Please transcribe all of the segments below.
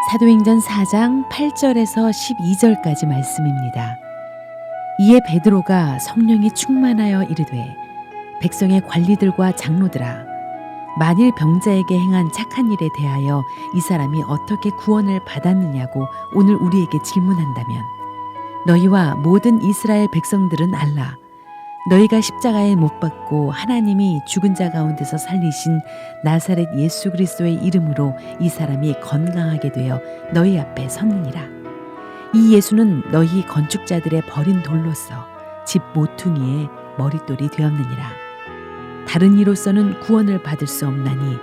사도행전 4장 8절에서 12절까지 말씀입니다. 이에 베드로가 성령이 충만하여 이르되 백성의 관리들과 장로들아 만일 병자에게 행한 착한 일에 대하여 이 사람이 어떻게 구원을 받았느냐고 오늘 우리에게 질문한다면 너희와 모든 이스라엘 백성들은 알라. 너희가 십자가에 못 박고 하나님이 죽은 자 가운데서 살리신 나사렛 예수 그리스도의 이름으로 이 사람이 건강하게 되어 너희 앞에 섰느니라. 이 예수는 너희 건축자들의 버린 돌로서 집 모퉁이의 머릿돌이 되었느니라. 다른 이로서는 구원을 받을 수 없나니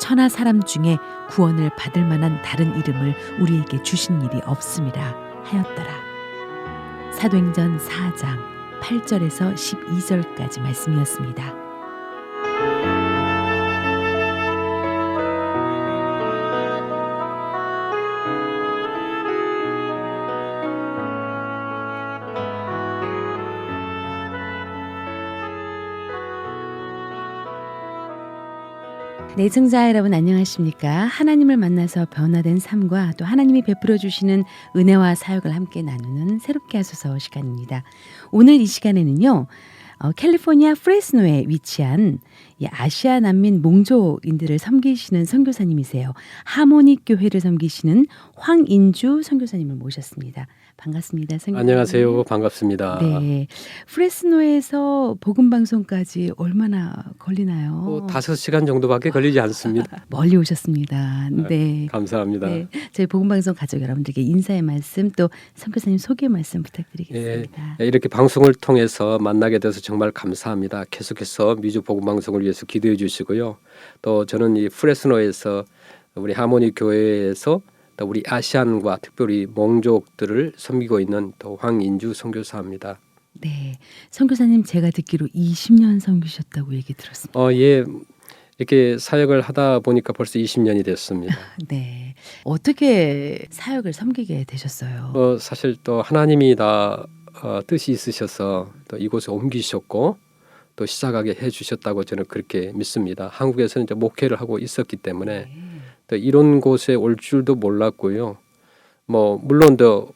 천하 사람 중에 구원을 받을 만한 다른 이름을 우리에게 주신 일이 없음이라 하였더라. 사도행전 4장 8절에서 12절까지 말씀이었습니다. 네, 청자 여러분 안녕하십니까? 하나님을 만나서 변화된 삶과 또 하나님이 베풀어 주시는 은혜와 사역을 함께 나누는 새롭게 하소서 시간입니다. 오늘 이 시간에는요. 캘리포니아 프레스노에 위치한 아시아 난민 몽족인들을 섬기시는 선교사님이세요. 하모닉 교회를 섬기시는 황인주 선교사님을 모셨습니다. 반갑습니다. 선교사님. 안녕하세요. 반갑습니다. 네, 프레스노에서 복음 방송까지 얼마나 걸리나요? 5시간 정도밖에 걸리지 않습니다. 멀리 오셨습니다. 네, 감사합니다. 네, 저희 복음 방송 가족 여러분들께 인사의 말씀 또 선교사님 소개 말씀 부탁드리겠습니다. 이렇게 방송을 통해서 만나게 돼서 정말 감사합니다. 계속해서 미주 복음 방송을 위해서 기도해 주시고요. 또 저는 이 프레스노에서 우리 하모니 교회에서 또 우리 아시안과 특별히 몽족들을 섬기고 있는 또 황인주 선교사입니다. 네, 선교사님 제가 듣기로 20년 섬기셨다고 얘기 들었습니다. 예, 이렇게 사역을 하다 보니까 벌써 20년이 됐습니다. 네, 어떻게 사역을 섬기게 되셨어요? 사실 또 하나님이 다 뜻이 있으셔서 또 이곳에 옮기셨고 또 시작하게 해주셨다고 저는 그렇게 믿습니다. 한국에서는 이제 목회를 하고 있었기 때문에 또 이런 곳에 올 줄도 몰랐고요. 물론 더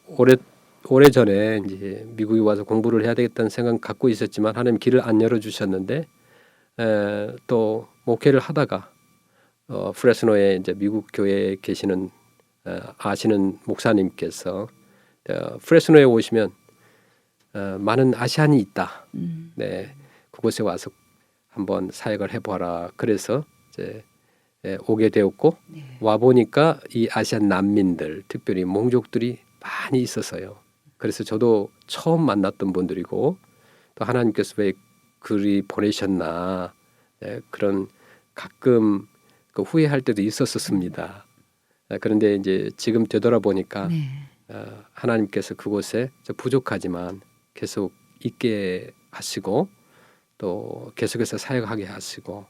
오래전에 이제 미국에 와서 공부를 해야 되겠다는 생각 갖고 있었지만 하나님 길을 안 열어주셨는데 또 목회를 하다가 프레스노에 이제 미국 교회에 계시는 아시는 목사님께서 프레스노에 오시면 많은 아시안이 있다. 네, 그곳에 와서 한번 사역을 해보라. 그래서 이제 오게 되었고 와 보니까 이 아시안 난민들, 특별히 몽족들이 많이 있었어요. 그래서 저도 처음 만났던 분들이고 또 하나님께서 왜 그리 보내셨나 그런 가끔 그 후회할 때도 있었습니다. 그런데 이제 지금 되돌아보니까 하나님께서 그곳에 부족하지만 계속 있게 하시고 또 계속해서 사역하게 하시고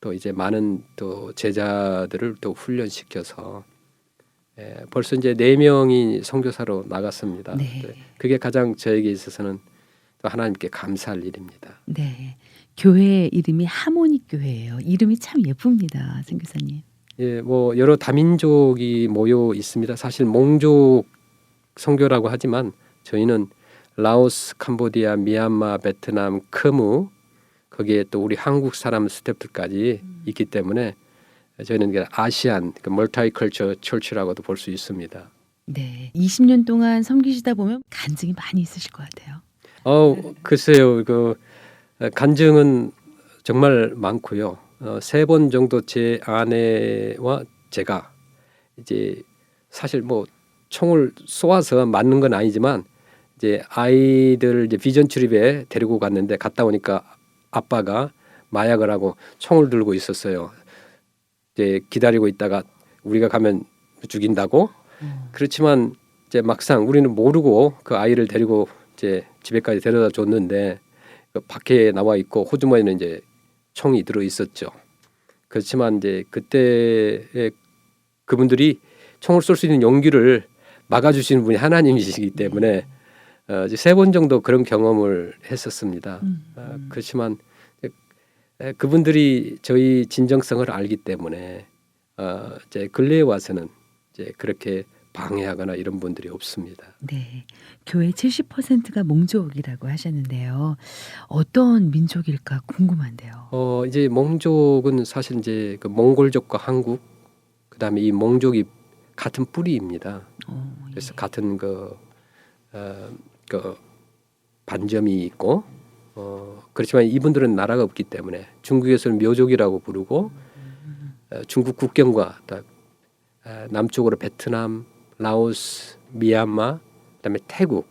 또 이제 많은 또 제자들을 또 훈련시켜서 벌써 이제 4명이 선교사로 나갔습니다. 네. 그게 가장 저에게 있어서는 또 하나님께 감사할 일입니다. 네, 교회 이름이 하모닉 교회예요. 이름이 참 예쁩니다, 선교사님. 예, 여러 다민족이 모여 있습니다. 사실 몽족 선교라고 하지만 저희는 라오스, 캄보디아, 미얀마, 베트남, 크무 거기에 또 우리 한국 사람 스태프들까지 있기 때문에 저희는 아시안 멀티컬처 철치라고도 볼 수 있습니다. 네, 20년 동안 섬기시다 보면 간증이 많이 있으실 것 같아요. 글쎄요, 그 간증은 정말 많고요. 3번 정도 제 아내와 제가 이제 사실 총을 쏘아서 맞는 건 아니지만 이제 아이들 이제 비전 출입에 데리고 갔는데 갔다 오니까 아빠가 마약을 하고 총을 들고 있었어요. 이제 기다리고 있다가 우리가 가면 죽인다고. 그렇지만 이제 막상 우리는 모르고 그 아이를 데리고 이제 집에까지 데려다 줬는데 그 밖에 나와 있고 호주머니는 이제 총이 들어 있었죠. 그렇지만 이제 그때 그분들이 총을 쏠 수 있는 용기를 막아주시는 분이 하나님이시기 때문에 이제 3번 정도 그런 경험을 했었습니다. 그렇지만 그분들이 저희 진정성을 알기 때문에 이제 근래에 와서는 이제 그렇게 방해하거나 이런 분들이 없습니다. 네. 교회 70%가 몽족이라고 하셨는데요. 어떤 민족일까 궁금한데요. 이제 몽족은 사실 이제 그 몽골족과 한국 그다음에 이 몽족이 같은 뿌리입니다. 그래서 예. 같은 그 반점이 있고 그렇지만 이분들은 나라가 없기 때문에 중국에서는 묘족이라고 부르고 중국 국경과 남쪽으로 베트남, 라오스, 미얀마, 그다음에 태국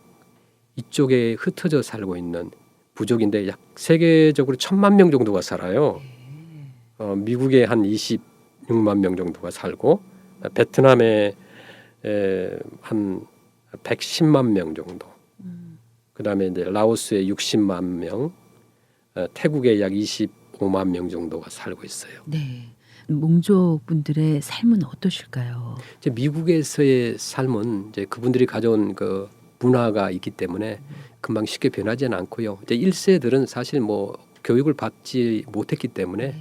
이쪽에 흩어져 살고 있는 부족인데 약 세계적으로 1,000만 명 정도가 살아요. 미국에 한 26만 명 정도가 살고 베트남에 한 110만 명 정도. 그다음에 이제 라오스에 60만 명, 태국에 약 25만 명 정도가 살고 있어요. 네. 몽족 분들의 삶은 어떠실까요? 이제 미국에서의 삶은 이제 그분들이 가져온 그 문화가 있기 때문에 금방 쉽게 변하지는 않고요. 이제 1세들은 사실 뭐 교육을 받지 못했기 때문에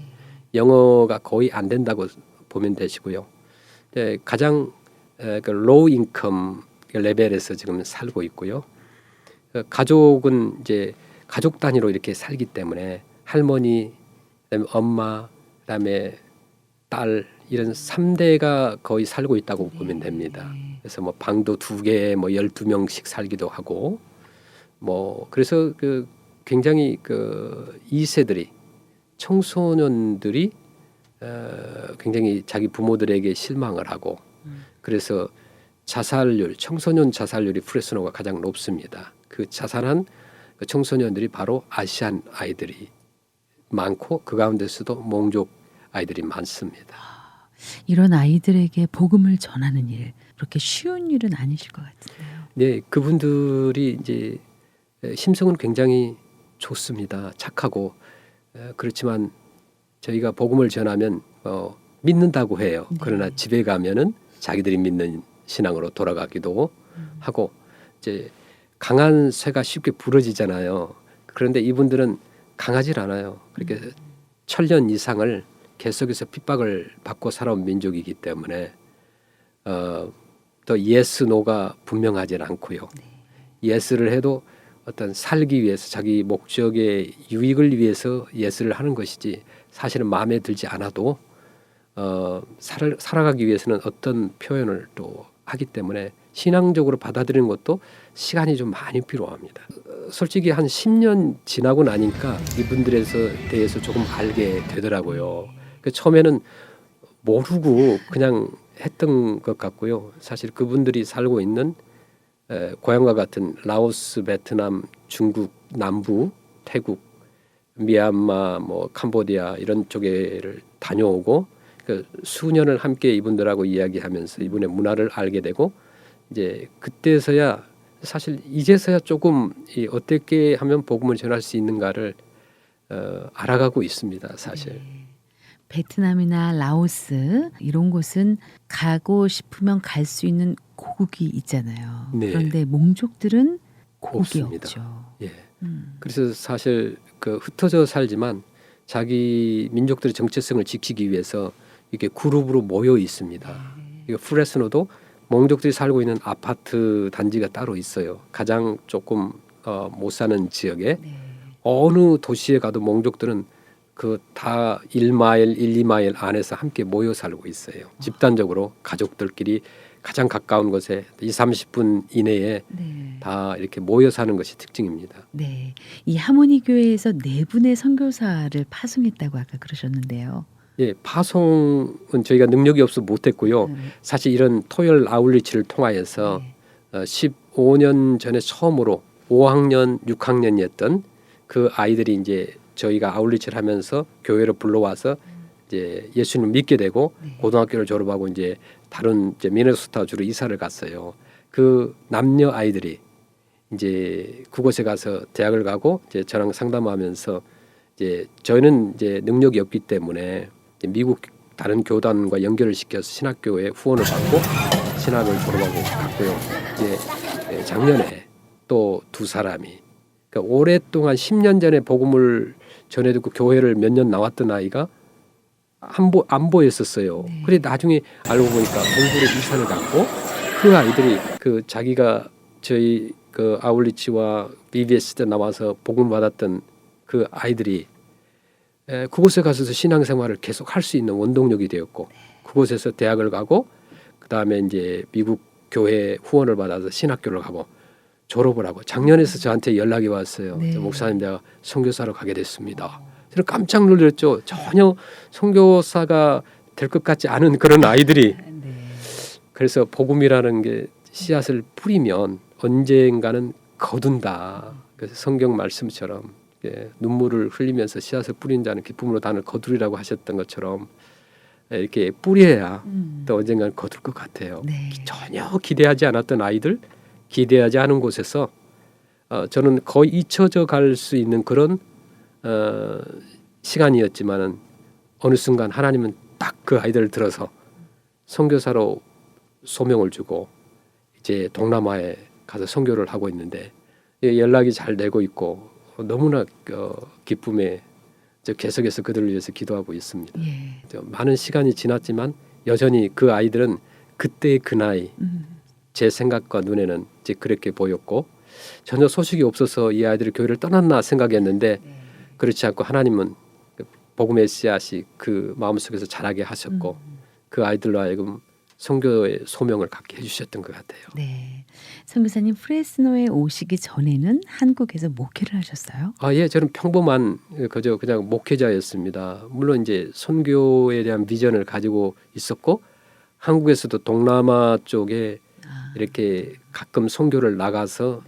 영어가 거의 안 된다고 보면 되시고요. 이제 가장 그 로우 인컴 레벨에서 지금 살고 있고요. 가족은 이제 가족 단위로 이렇게 살기 때문에 할머니, 그다음에 엄마, 그다음에 딸 이런 3대가 거의 살고 있다고 보면 됩니다. 그래서 뭐 방도 2개, 뭐 12명씩 살기도 하고 뭐 그래서 그 굉장히 그 2세들이 청소년들이 굉장히 자기 부모들에게 실망을 하고 그래서 자살률, 청소년 자살률이 프레스노가 가장 높습니다. 그 자살한 그 청소년들이 바로 아시안 아이들이 많고 그 가운데서도 몽족 아이들이 많습니다. 이런 아이들에게 복음을 전하는 일 그렇게 쉬운 일은 아니실 것 같은데요. 네, 그분들이 이제 심성은 굉장히 좋습니다. 착하고 그렇지만 저희가 복음을 전하면 믿는다고 해요. 그러나 집에 가면은 자기들이 믿는 신앙으로 돌아가기도 하고 이제 강한 쇠가 쉽게 부러지잖아요. 그런데 이분들은 강하질 않아요. 그렇게 천년 이상을 계속해서 핍박을 받고 살아온 민족이기 때문에 또 예스 노가 분명하진 않고요. 예스를 해도 어떤 살기 위해서 자기 목적의 유익을 위해서 예스를 하는 것이지 사실은 마음에 들지 않아도 살아가기 위해서는 어떤 표현을 또 하기 때문에 신앙적으로 받아들이는 것도 시간이 좀 많이 필요합니다. 솔직히 한 10년 지나고 나니까 이분들에 대해서 조금 알게 되더라고요. 처음에는 모르고 그냥 했던 것 같고요. 사실 그분들이 살고 있는 고향과 같은 라오스, 베트남, 중국 남부, 태국, 미얀마, 뭐 캄보디아 이런 쪽에를 다녀오고 그 수년을 함께 이분들하고 이야기하면서 이분의 문화를 알게 되고 이제 그때서야 사실 이제서야 조금 어떻게 하면 복음을 전할 수 있는가를 알아가고 있습니다. 사실. 베트남이나 라오스 이런 곳은 가고 싶으면 갈 수 있는 고국이 있잖아요. 네. 그런데 몽족들은 고국이 없습니다. 없죠. 예. 그래서 사실 그 흩어져 살지만 자기 민족들의 정체성을 지키기 위해서 이렇게 그룹으로 모여 있습니다. 이거 프레스노도 몽족들이 살고 있는 아파트 단지가 따로 있어요. 가장 조금 못 사는 지역에 어느 도시에 가도 몽족들은 그 다 1마일, 1, 2마일 안에서 함께 모여 살고 있어요. 집단적으로 가족들끼리 가장 가까운 곳에 2, 30분 이내에 다 이렇게 모여 사는 것이 특징입니다. 네, 이 하모니 교회에서 4분의 선교사를 파송했다고 아까 그러셨는데요. 예, 파송은 저희가 능력이 없어 못했고요. 사실 이런 토요일 아울리치를 통하여서 15년 전에 처음으로 5학년, 6학년이었던 그 아이들이 이제 저희가 아울리치를 하면서 교회로 불러와서 이제 예수님을 믿게 되고 고등학교를 졸업하고 이제 다른 이제 미네소타 주로 이사를 갔어요. 그 남녀 아이들이 이제 그곳에 가서 대학을 가고 이제 저랑 상담하면서 이제 저희는 이제 능력이 없기 때문에 미국 다른 교단과 연결을 시켜서 신학교에 후원을 받고 신학을 졸업하고 갔고요. 이제 작년에 또 두 사람이 그러니까 오랫동안 10년 전에 복음을 전해 듣고 교회를 몇 년 나왔던 아이가 안 보였었어요. 네. 그래 나중에 알고 보니까 공부로 이산을 갔고 그 아이들이 그 자기가 저희 그 아울리치와 BBS 때 나와서 복음 받았던 그 아이들이 그곳에 가서서 신앙생활을 계속 할 수 있는 원동력이 되었고 그곳에서 대학을 가고 그 다음에 이제 미국 교회 후원을 받아서 신학교를 가고 졸업을 하고 작년에서 저한테 연락이 왔어요. 네. 목사님 내가 선교사로 가게 됐습니다. 저는 깜짝 놀랐죠. 전혀 선교사가 될 것 같지 않은 그런 아이들이 네. 그래서 복음이라는 게 씨앗을 뿌리면 언젠가는 거둔다. 그래서 성경 말씀처럼 눈물을 흘리면서 씨앗을 뿌린 자는 기쁨으로 단을 거두리라고 하셨던 것처럼 이렇게 뿌려야 또 언젠가는 거둘 것 같아요. 네. 전혀 기대하지 않았던 아이들, 기대하지 않은 곳에서 저는 거의 잊혀져 갈 수 있는 그런 시간이었지만은 어느 순간 하나님은 딱 그 아이들을 들어서 선교사로 소명을 주고 이제 동남아에 가서 선교를 하고 있는데 연락이 잘 되고 있고 너무나 기쁨에 저 계속해서 그들을 위해서 기도하고 있습니다. 예. 많은 시간이 지났지만 여전히 그 아이들은 그때의 그 나이 제 생각과 눈에는 이제 그렇게 보였고 전혀 소식이 없어서 이 아이들이 교회를 떠났나 생각했는데 그렇지 않고 하나님은 복음의 씨앗이 그 마음속에서 자라게 하셨고 그 아이들로 하여금 선교의 소명을 갖게 해주셨던 것 같아요. 네. 선교사님 프레스노에 오시기 전에는 한국에서 목회를 하셨어요? 예, 저는 평범한 그저 그냥 목회자였습니다. 물론 이제 선교에 대한 비전을 가지고 있었고 한국에서도 동남아 쪽에 이렇게 가끔 선교를 나가서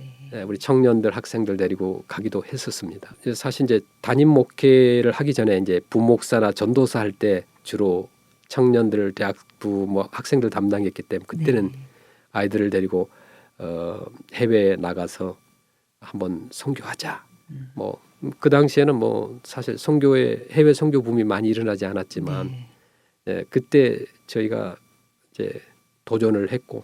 우리 청년들 학생들 데리고 가기도 했었습니다. 사실 이제 담임 목회를 하기 전에 이제 부목사나 전도사 할 때 주로 청년들 대학부 뭐 학생들 담당했기 때문에 그때는 아이들을 데리고 해외에 나가서 한번 선교하자. 뭐 그 당시에는 뭐 사실 선교에 해외 선교 붐이 많이 일어나지 않았지만 그때 저희가 이제 도전을 했고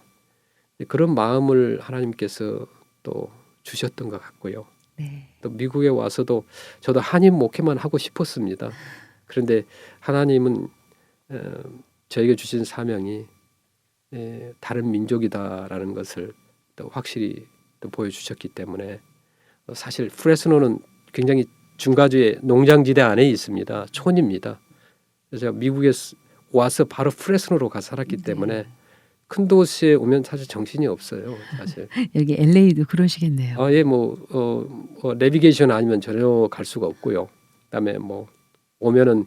그런 마음을 하나님께서 또 주셨던 것 같고요. 네. 또 미국에 와서도 저도 한인 목회만 하고 싶었습니다. 그런데 하나님은 저에게 주신 사명이 다른 민족이다라는 것을 또 확실히 또 보여주셨기 때문에 사실 프레스노는 굉장히 중가주의 농장지대 안에 있습니다. 촌입니다. 그래서 제가 미국에 와서 바로 프레스노로 가 살았기 때문에 큰 도시에 오면 사실 정신이 없어요. 사실. 여기 LA도 그러시겠네요. 예, 내비게이션 아니면 전혀 갈 수가 없고요. 그다음에 뭐 오면은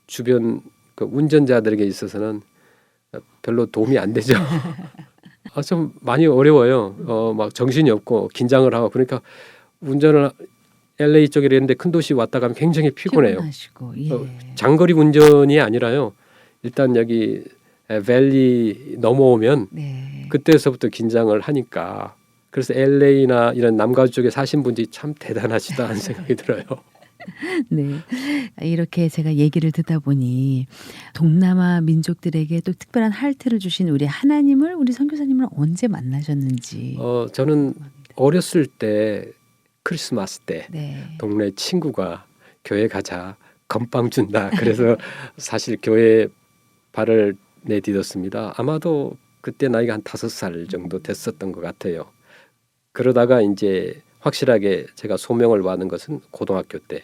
주변 그 운전자들에게 있어서는 별로 도움이 안 되죠. 좀 많이 어려워요. 막 정신이 없고 긴장을 하고 그러니까 운전을 LA 쪽에 있는데 큰 도시 왔다 가면 굉장히 피곤해요. 피곤하시고, 예. 장거리 운전이 아니라요. 일단 여기 밸리 넘어오면 네. 그때서부터 긴장을 하니까 그래서 LA나 이런 남가주 쪽에 사신 분들이 참 대단하시다 하는 생각이 들어요. 네. 이렇게 제가 얘기를 듣다 보니 동남아 민족들에게 또 특별한 할례를 주신 우리 하나님을 우리 선교사님을 언제 만나셨는지. 저는 어렸을 때 크리스마스 때 네. 동네 친구가 교회 가자 건빵 준다. 그래서 사실 교회에 발을 내딛었습니다. 아마도 그때 나이가 한 5살 정도 됐었던 것 같아요. 그러다가 이제 확실하게 제가 소명을 받은 것은 고등학교 때.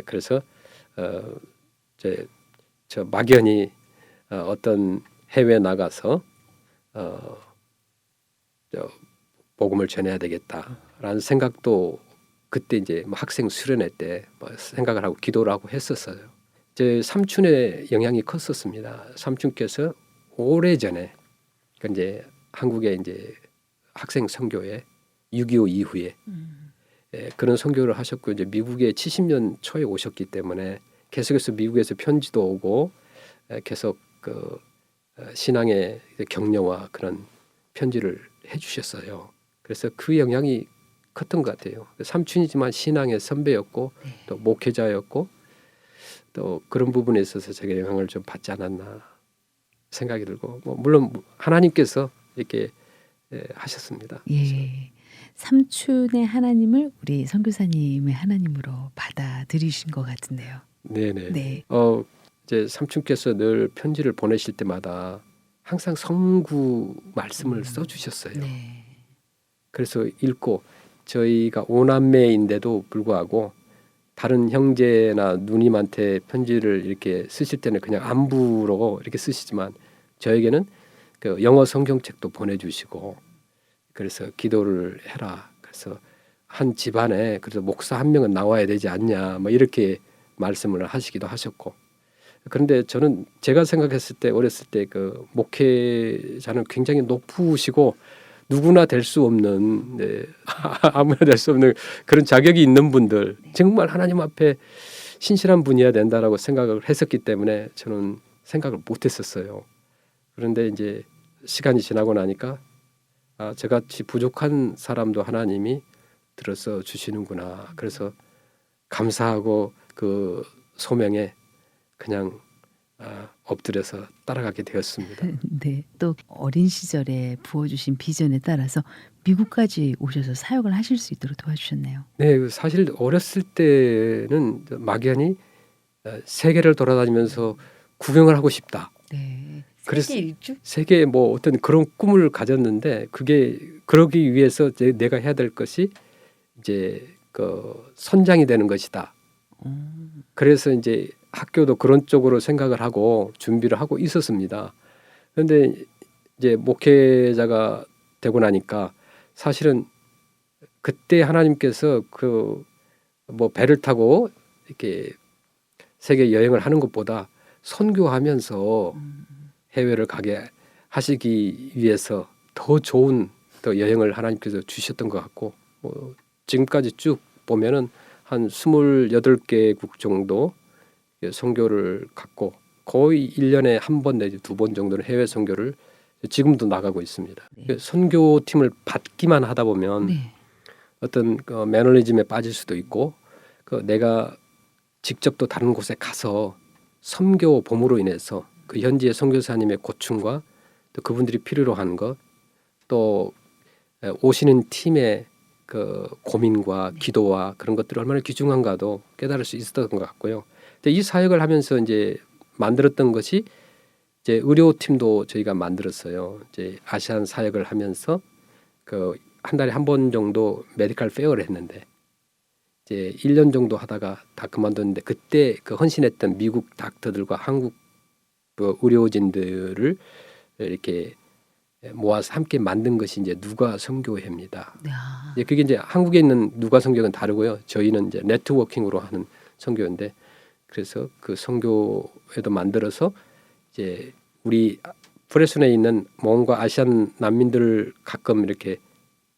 그래서 이제 저 막연히 어떤 해외 나가서 복음을 전해야 되겠다라는 생각도 그때 이제 학생 수련회 때 생각을 하고 기도를 하고 했었어요. 제 삼촌의 영향이 컸었습니다. 삼촌께서 오래전에 이제 한국에 이제 학생 선교회 6.25 이후에 그런 선교를 하셨고 이제 미국에 70년 초에 오셨기 때문에 계속해서 미국에서 편지도 오고 계속 그 신앙의 격려와 그런 편지를 해주셨어요. 그래서 그 영향이 컸던 것 같아요. 삼촌이지만 신앙의 선배였고 또 목회자였고 또 그런 부분에 있어서 제가 영향을 좀 받지 않았나 생각이 들고 뭐 물론 하나님께서 이렇게 하셨습니다. 예. 삼촌의 하나님을 우리 선교사님의 하나님으로 받아들이신 것 같은데요. 네네. 네. 이제 삼촌께서 늘 편지를 보내실 때마다 항상 성구 말씀을 써주셨어요. 네. 그래서 읽고 저희가 오남매인데도 불구하고 다른 형제나 누님한테 편지를 이렇게 쓰실 때는 그냥 안부로 이렇게 쓰시지만 저에게는 그 영어 성경책도 보내주시고 그래서 기도를 해라. 그래서 한 집안에 그래서 목사 한 명은 나와야 되지 않냐 뭐 이렇게 말씀을 하시기도 하셨고 그런데 저는 제가 생각했을 때 어렸을 때 그 목회자는 굉장히 높으시고 누구나 될 수 없는 아무나 될 수 없는 그런 자격이 있는 분들 정말 하나님 앞에 신실한 분이어야 된다라고 생각을 했었기 때문에 저는 생각을 못했었어요. 그런데 이제 시간이 지나고 나니까 저같이 부족한 사람도 하나님이 들어서 주시는구나. 그래서 감사하고 그 소명에 그냥 엎드려서 따라가게 되었습니다. 네. 또 어린 시절에 부어주신 비전에 따라서 미국까지 오셔서 사역을 하실 수 있도록 도와주셨네요. 네, 사실 어렸을 때는 막연히 세계를 돌아다니면서 구경을 하고 싶다. 네. 그래서 세계 일주? 세계에 뭐 어떤 그런 꿈을 가졌는데 그게 그러기 위해서 내가 해야 될 것이 이제 그 선장이 되는 것이다. 그래서 이제 학교도 그런 쪽으로 생각을 하고 준비를 하고 있었습니다. 그런데 이제 목회자가 되고 나니까 사실은 그때 하나님께서 그 뭐 배를 타고 이렇게 세계 여행을 하는 것보다 선교하면서 해외를 가게 하시기 위해서 더 좋은 또 여행을 하나님께서 주셨던 것 같고 뭐 지금까지 쭉 보면은 한 28개국 정도 선교를 갔고 거의 1년에 한 번 내지 두 번 정도는 해외 선교를 지금도 나가고 있습니다. 네. 선교팀을 받기만 하다 보면 네. 어떤 그 매너리즘에 빠질 수도 있고 그 내가 직접 또 다른 곳에 가서 선교 봄으로 인해서 그 현지의 선교사님의 고충과 또 그분들이 필요로 하는 것 또 오시는 팀의 그 고민과 기도와 그런 것들이 얼마나 귀중한가도 깨달을 수 있었던 것 같고요. 근데 이 사역을 하면서 이제 만들었던 것이 이제 의료팀도 저희가 만들었어요. 이제 아시안 사역을 하면서 그 한 달에 한 번 정도 메디컬 페어를 했는데 이제 1년 정도 하다가 다 그만뒀는데 그때 그 헌신했던 미국 닥터들과 한국 그 의료진들을 이렇게 모아서 함께 만든 것이 이제 누가 선교회입니다. 이제 그게 이제 한국에 있는 누가 선교는 다르고요. 저희는 이제 네트워킹으로 하는 선교인데 그래서 그 선교회도 만들어서 이제 우리 프레슨에 있는 뭔가 아시안 난민들을 가끔 이렇게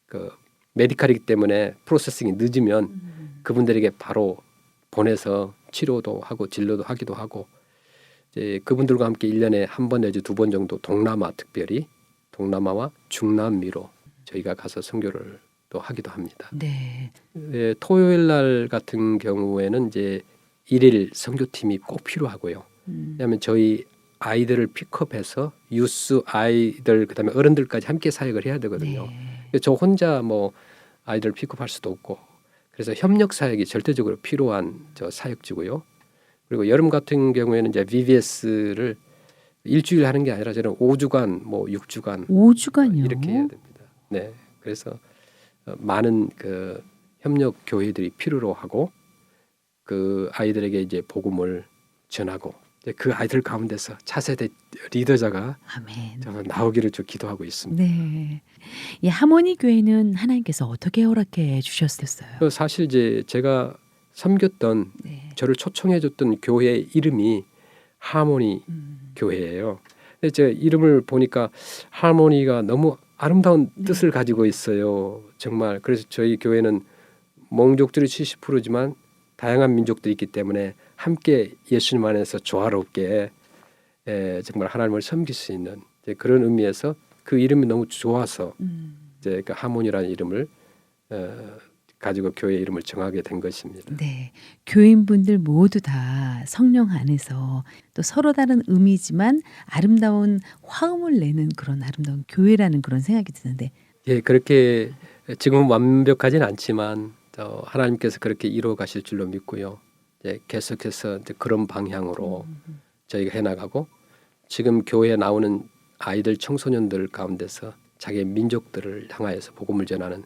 그 메디칼이기 때문에 프로세싱이 늦으면 그분들에게 바로 보내서 치료도 하고 진료도 하기도 하고 이제 그분들과 함께 1년에 한 번 내지 두 번 정도 동남아 특별히 동남아와 중남미로 저희가 가서 선교를 또 하기도 합니다. 네. 토요일 날 같은 경우에는 이제 1일 선교팀이 꼭 필요하고요. 왜냐하면 저희 아이들을 픽업해서 유스 아이들 그다음에 어른들까지 함께 사역을 해야 되거든요. 저 혼자 뭐 아이들 픽업할 수도 없고 그래서 협력 사역이 절대적으로 필요한 저 사역지고요. 그리고 여름 같은 경우에는 이제 VBS를 일주일 하는 게 아니라 저는 5주간 뭐 6주간 5주간요? 이렇게 해야 됩니다. 네, 그래서 많은 그 협력 교회들이 필요로 하고 그 아이들에게 이제 복음을 전하고 그 아이들 가운데서 차세대 리더자가 아멘. 정말 나오기를 좀 기도하고 있습니다. 네. 이 하모니 교회는 하나님께서 어떻게 허락해 주셨었어요? 사실 이제 제가 섬겼던 네. 저를 초청해줬던 교회 이름이 하모니 교회예요. 근데 제 이름을 보니까 하모니가 너무 아름다운 뜻을 가지고 있어요. 정말 그래서 저희 교회는 몽족들이 70%지만 다양한 민족들이 있기 때문에 함께 예수님 안에서 조화롭게 정말 하나님을 섬길 수 있는 그런 의미에서 그 이름이 너무 좋아서 음. 이제 그 하모니라는 이름을 가지고 교회 이름을 정하게 된 것입니다. 네. 교인분들 모두 다 성령 안에서 또 서로 다른 의미지만 아름다운 화음을 내는 그런 아름다운 교회라는 그런 생각이 드는데 예, 그렇게 지금은 완벽하진 않지만 하나님께서 그렇게 이루어 가실 줄로 믿고요. 예, 계속해서 이제 그런 방향으로 저희가 해나가고 지금 교회에 나오는 아이들 청소년들 가운데서 자기의 민족들을 향하여서 복음을 전하는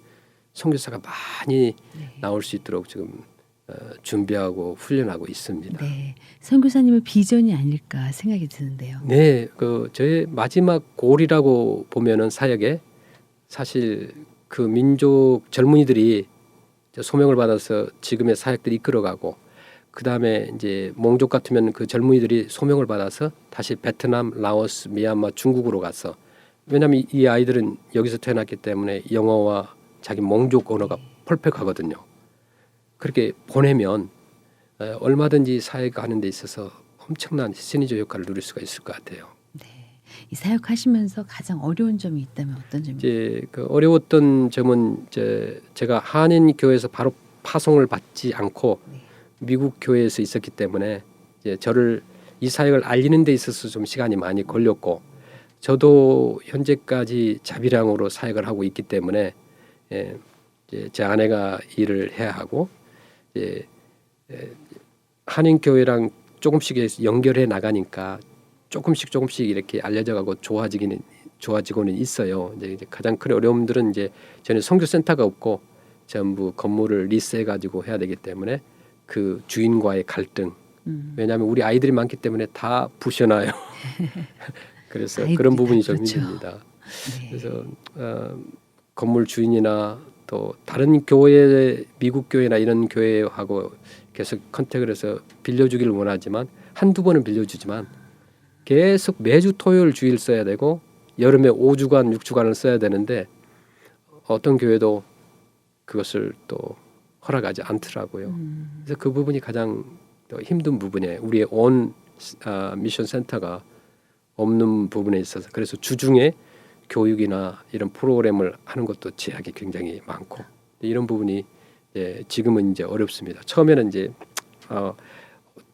선교사가 많이 네. 나올 수 있도록 지금 준비하고 훈련하고 있습니다. 네. 선교사님의 비전이 아닐까 생각이 드는데요. 네, 그 저의 마지막 골이라고 보면은 사역에 사실 그 민족 젊은이들이 소명을 받아서 지금의 사역들이 이끌어가고 그 다음에 이제 몽족 같으면 그 젊은이들이 소명을 받아서 다시 베트남, 라오스, 미얀마, 중국으로 가서 왜냐하면 이 아이들은 여기서 태어났기 때문에 영어와 자기 몽족 언어가 펄펙하거든요. 그렇게 보내면 얼마든지 사역하는 데 있어서 엄청난 시너지 효과를 누릴 수가 있을 것 같아요. 네. 이 사역하시면서 가장 어려운 점이 있다면 어떤 점이죠? 이제 그 어려웠던 점은 제가 한인 교회에서 바로 파송을 받지 않고 네. 미국 교회에서 있었기 때문에 이제 저를 이 사역을 알리는 데 있어서 좀 시간이 많이 걸렸고 저도 현재까지 자비량으로 사역을 하고 있기 때문에 이제 제 아내가 일을 해야 하고 한인 교회랑 조금씩 연결해 나가니까 조금씩 이렇게 알려져가고 좋아지고는 있어요. 이제 가장 큰 어려움들은 이제 저는 선교센터가 없고 전부 건물을 리스해가지고 해야 되기 때문에 그 주인과의 갈등. 왜냐하면 우리 아이들이 많기 때문에 다 부셔놔요. 그래서 그런 부분이 좀 그렇죠. 힘듭니다. 네. 그래서 건물 주인이나 또 다른 교회, 미국 교회나 이런 교회하고 계속 컨택을 해서 빌려주기를 원하지만 한두 번은 빌려주지만 계속 매주 토요일 주일 써야 되고 여름에 5주간 6주간을 써야 되는데 어떤 교회도 그것을 또 허락하지 않더라고요. 그래서 그 부분이 가장 또 힘든 부분이에요. 우리의 온 미션 센터가 없는 부분에 있어서 그래서 주중에 교육이나 이런 프로그램을 하는 것도 제약이 굉장히 많고 이런 부분이 지금은 이제 어렵습니다. 처음에는 이제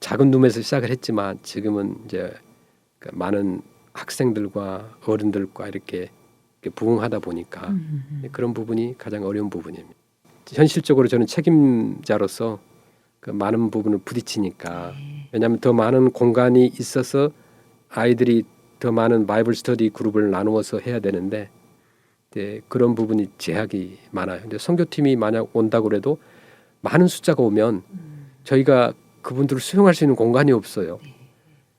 작은 룸에서 시작을 했지만 지금은 이제 많은 학생들과 어른들과 이렇게 부응하다 보니까 그런 부분이 가장 어려운 부분입니다. 현실적으로 저는 책임자로서 그 많은 부분을 부딪히니까 왜냐하면 더 많은 공간이 있어서 아이들이 더 많은 바이블 스터디 그룹을 나누어서 해야 되는데 그런 부분이 제약이 많아요. 근데 선교팀이 만약 온다고 해도 많은 숫자가 오면 저희가 그분들을 수용할 수 있는 공간이 없어요.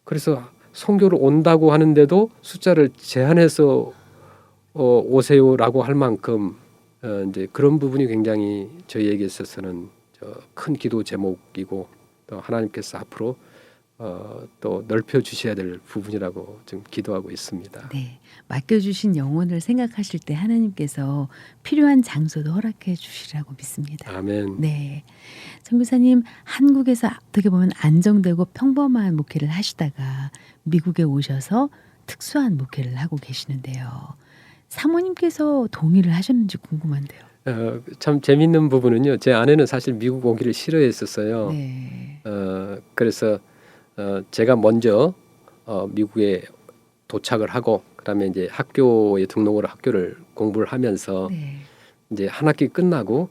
그래서 선교를 온다고 하는데도 숫자를 제한해서 오세요라고 할 만큼 이제 그런 부분이 굉장히 저희에게 있어서는 큰 기도 제목이고 또 하나님께서 앞으로 또 넓혀 주셔야 될 부분이라고 지금 기도하고 있습니다. 네. 맡겨주신 영혼을 생각하실 때 하나님께서 필요한 장소도 허락해 주시라고 믿습니다. 아멘. 네. 선교사님 한국에서 어떻게 보면 안정되고 평범한 목회를 하시다가 미국에 오셔서 특수한 목회를 하고 계시는데요. 사모님께서 동의를 하셨는지 궁금한데요. 참 재밌는 부분은요. 제 아내는 사실 미국 오기를 싫어했었어요. 네. 그래서 제가 먼저 미국에 도착을 하고 그다음에 이제 학교에 등록을 학교를 공부를 하면서 네. 이제 한 학기 끝나고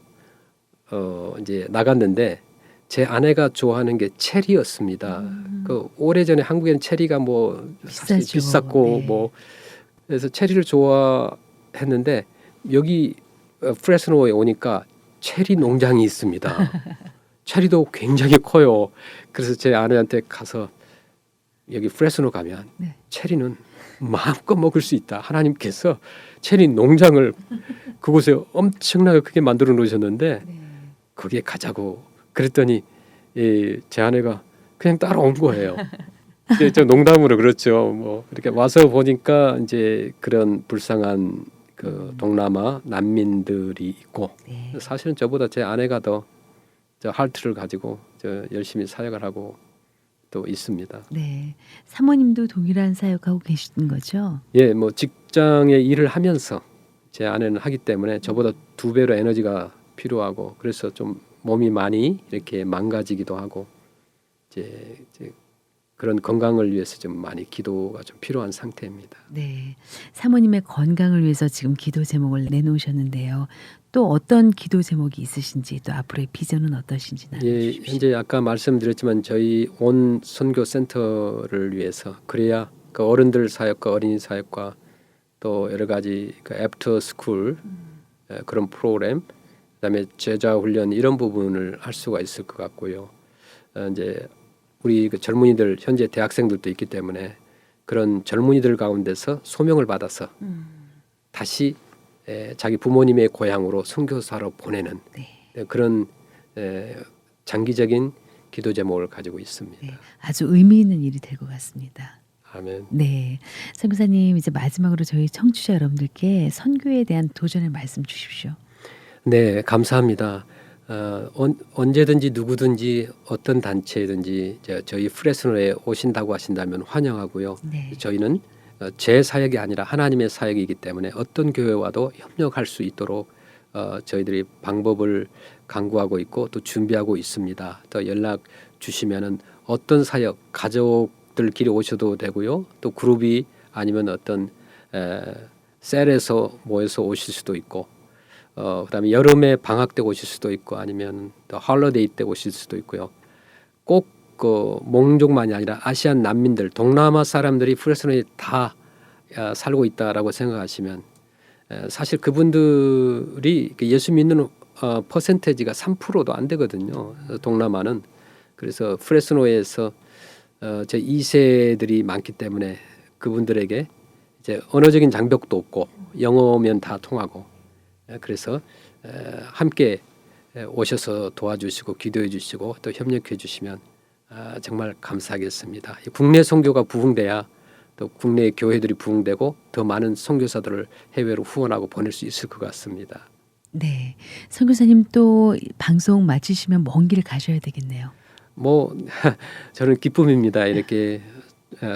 이제 나갔는데 제 아내가 좋아하는 게 체리였습니다. 그 오래전에 한국에는 체리가 뭐 사실 비싸죠. 비쌌고 네. 뭐 그래서 체리를 좋아했는데 여기 프레스노에 오니까 체리 농장이 있습니다. 체리도 굉장히 커요. 그래서 제 아내한테 가서 여기 프레스노 가면 네. 체리는 마음껏 먹을 수 있다. 하나님께서 체리 농장을 그곳에 엄청나게 크게 만들어 놓으셨는데 네. 거기에 가자고 그랬더니 제 아내가 그냥 따라온 거예요. 이제 저 농담으로 그렇죠. 뭐 이렇게 와서 보니까 이제 그런 불쌍한 그 동남아 난민들이 있고 네. 사실은 저보다 제 아내가 더 저 하트를 가지고 저 열심히 사역을 하고 또 있습니다. 네. 사모님도 동일한 사역하고 계신 거죠? 예, 뭐 직장에 일을 하면서 제 아내는 하기 때문에 저보다 2배로 에너지가 필요하고 그래서 좀 몸이 많이 이렇게 망가지기도 하고 이제 그런 건강을 위해서 좀 많이 기도가 좀 필요한 상태입니다. 네. 사모님의 건강을 위해서 지금 기도 제목을 내놓으셨는데요. 또 어떤 기도 제목이 있으신지 또 앞으로의 비전은 어떠신지 예, 나눠주십시오. 현재 아까 말씀드렸지만 저희 온 선교 센터를 위해서 그래야 그 어른들 사역과 어린이 사역과 또 여러 가지 그 애프터 스쿨 그런 프로그램 그다음에 제자 훈련 이런 부분을 할 수가 있을 것 같고요. 이제 우리 그 젊은이들 현재 대학생들도 있기 때문에 그런 젊은이들 가운데서 소명을 받아서 다시 자기 부모님의 고향으로 선교사로 보내는 네. 그런 장기적인 기도 제목을 가지고 있습니다. 네. 아주 의미 있는 일이 될 것 같습니다. 아멘. 네. 선교사님 이제 마지막으로 저희 청취자 여러분들께 선교에 대한 도전의 말씀 주십시오. 네, 감사합니다. 언제든지 누구든지 어떤 단체든지 저희 프레스노에 오신다고 하신다면 환영하고요. 네. 저희는 제 사역이 아니라 하나님의 사역이기 때문에 어떤 교회와도 협력할 수 있도록 저희들이 방법을 강구하고 있고 또 준비하고 있습니다. 또 연락 주시면은 어떤 사역 가족들끼리 오셔도 되고요. 또 그룹이 아니면 어떤 셀에서 모여서 오실 수도 있고 그다음에 여름에 방학 때 오실 수도 있고 아니면 또 헐러데이 때 오실 수도 있고요. 꼭 그 몽족만이 아니라 아시안 난민들, 동남아 사람들이 프레스노에 다 살고 있다라고 생각하시면 사실 그분들이 예수 믿는 퍼센테이지가 3%도 안 되거든요. 동남아는. 그래서 프레스노에서 제 2세들이 많기 때문에 그분들에게 이제 언어적인 장벽도 없고 영어면 다 통하고 그래서 함께 오셔서 도와주시고 기도해 주시고 또 협력해 주시면 정말 감사하겠습니다. 국내 선교가 부흥돼야 또 국내 교회들이 부흥되고 더 많은 선교사들을 해외로 후원하고 보낼 수 있을 것 같습니다. 네. 선교사님 또 방송 마치시면 먼 길 가셔야 되겠네요. 뭐 저는 기쁨입니다. 이렇게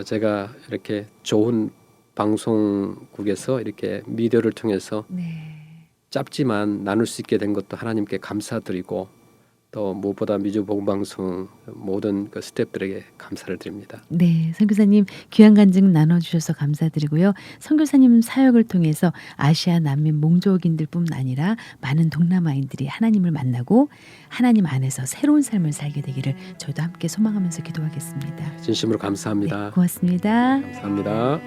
제가 이렇게 좋은 방송국에서 이렇게 미디어를 통해서 네. 짧지만 나눌 수 있게 된 것도 하나님께 감사드리고 또 무엇보다 미주 복음방송 모든 그 스태프들에게 감사를 드립니다. 네. 선교사님 귀한 간증 나눠주셔서 감사드리고요. 선교사님 사역을 통해서 아시아 난민 몽족인들뿐 아니라 많은 동남아인들이 하나님을 만나고 하나님 안에서 새로운 삶을 살게 되기를 저도 함께 소망하면서 기도하겠습니다. 진심으로 감사합니다. 네, 고맙습니다. 감사합니다.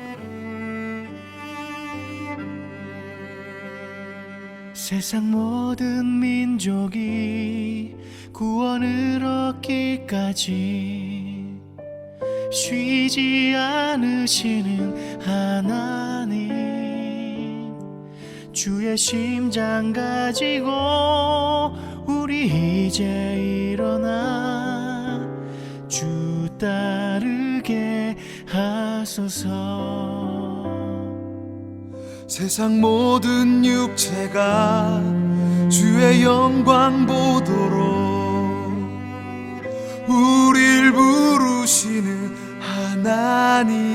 세상 모든 민족이 구원을 얻기까지 쉬지 않으시는 하나님 주의 심장 가지고 우리 이제 일어나 주 따르게 하소서. 세상 모든 육체가 주의 영광 보도록 우릴 부르시는 하나님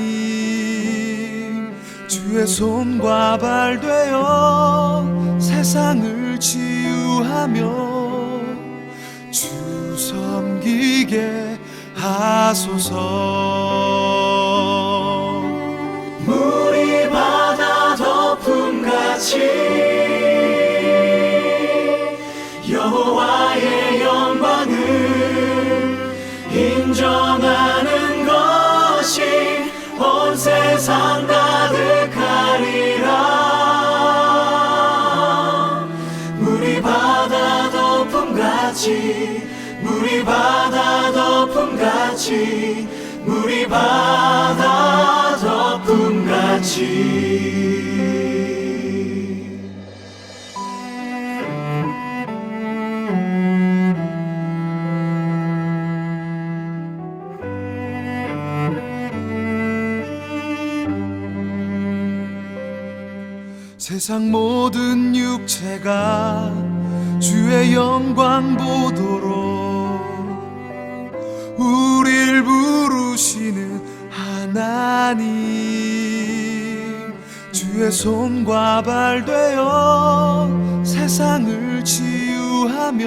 주의 손과 발 되어 세상을 치유하며 주 섬기게 하소서. 물이 바다 덮음같이 여호와의 영광을 인정하는 것이 온 세상 가득하리라. 물이 바다 덮음같이 물이 바다 덮음같이 물이 바다 덮음같이 세상 모든 육체가 주의 영광 보도록 우릴 부르 주시는 하나님, 주의 손과 발 되어 세상을 치유하며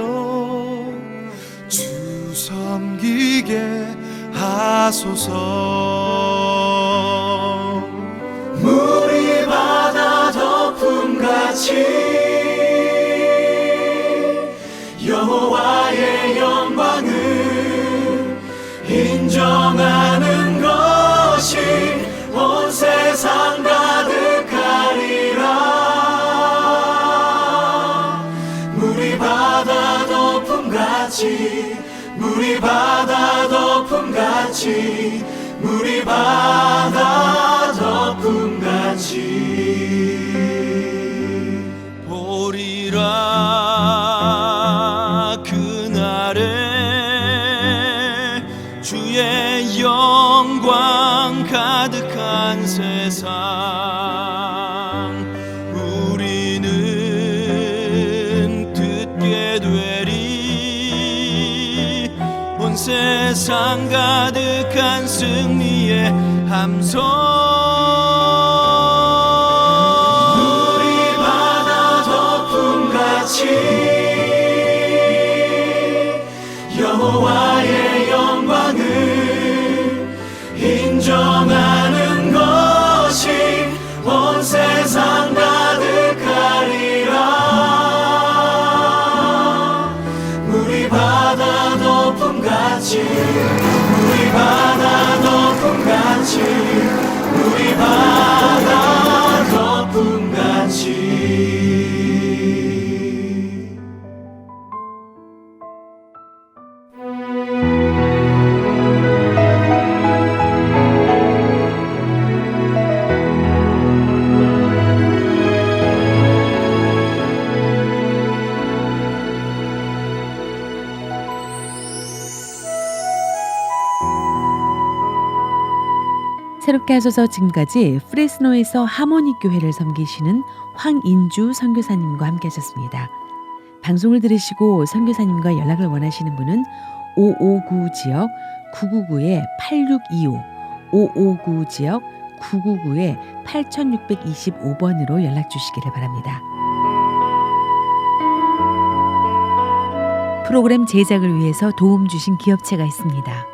주 섬기게 하소서. 물이 바다 덮음같이 여호와의 영광을 인정하는 것이 온 세상 가득하리라. 물이 바다 덮음같이, 물이 바다 덮음같이, 물이 바다 덮음같이 보리라 그날에 주의 영광 가득한 세상, 우리는 듣게 되리 온 세상 가득한 승리의 함성. 물이 바다 덮음같이 여호와의 영광을 인정하는 것이 온 세상 가득하리라. 물이 바다 덮음같이, 물이 바다 덮음같이, 물이 바다 덮음같이. 새롭게 하셔서 지금까지 프레스노에서 하모닉 교회를 섬기시는 황인주 선교사님과 함께 하셨습니다. 방송을 들으시고 선교사님과 연락을 원하시는 분은 559 지역 999-8625, 559 지역 999-8625번으로 연락 주시기를 바랍니다. 프로그램 제작을 위해서 도움 주신 기업체가 있습니다.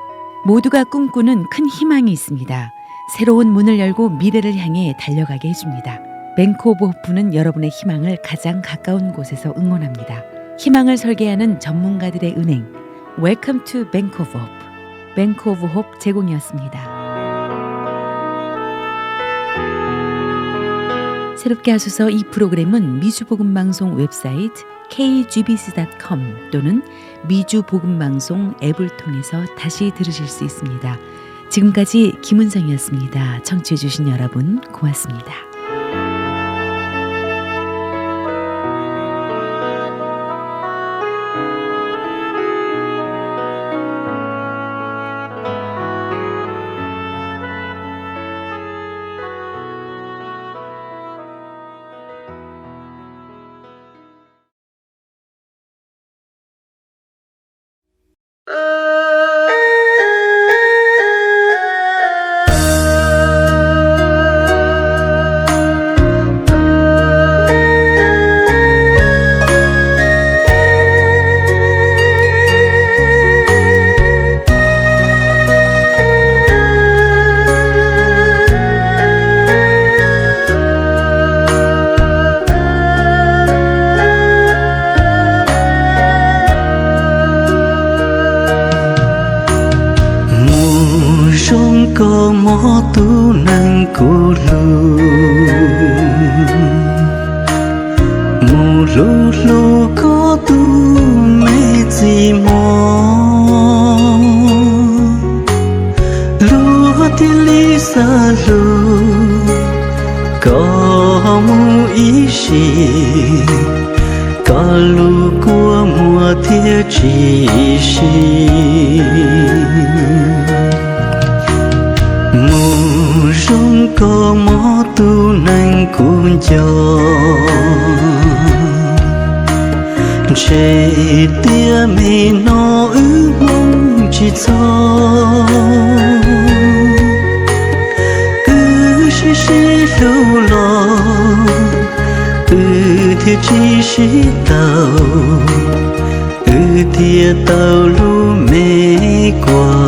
모두가 꿈꾸는 큰 희망이 있습니다. 새로운 문을 열고 미래를 향해 달려가게 해줍니다. 뱅크 오브 호프는 여러분의 희망을 가장 가까운 곳에서 응원합니다. 희망을 설계하는 전문가들의 은행, Welcome to Bank of Hope, 뱅크 오브 호프 제공이었습니다. 새롭게 하소서 이 프로그램은 미주복음방송 웹사이트 kgbc.com 또는 미주복음방송 앱을 통해서 다시 들으실 수 있습니다. 지금까지 김은성이었습니다. 청취해 주신 여러분 고맙습니다. có mó tu nang cô lu mù lu lu có tu mê gì mò lu thì lý sa lu có mu ý gì có lu của mùa thiết chỉ mù rong có mó tu nang cuốn cho sẽ tia mi nó ước mong chỉ cho chỉ lâu lo thì chỉ tàu thì tàu lu mê qua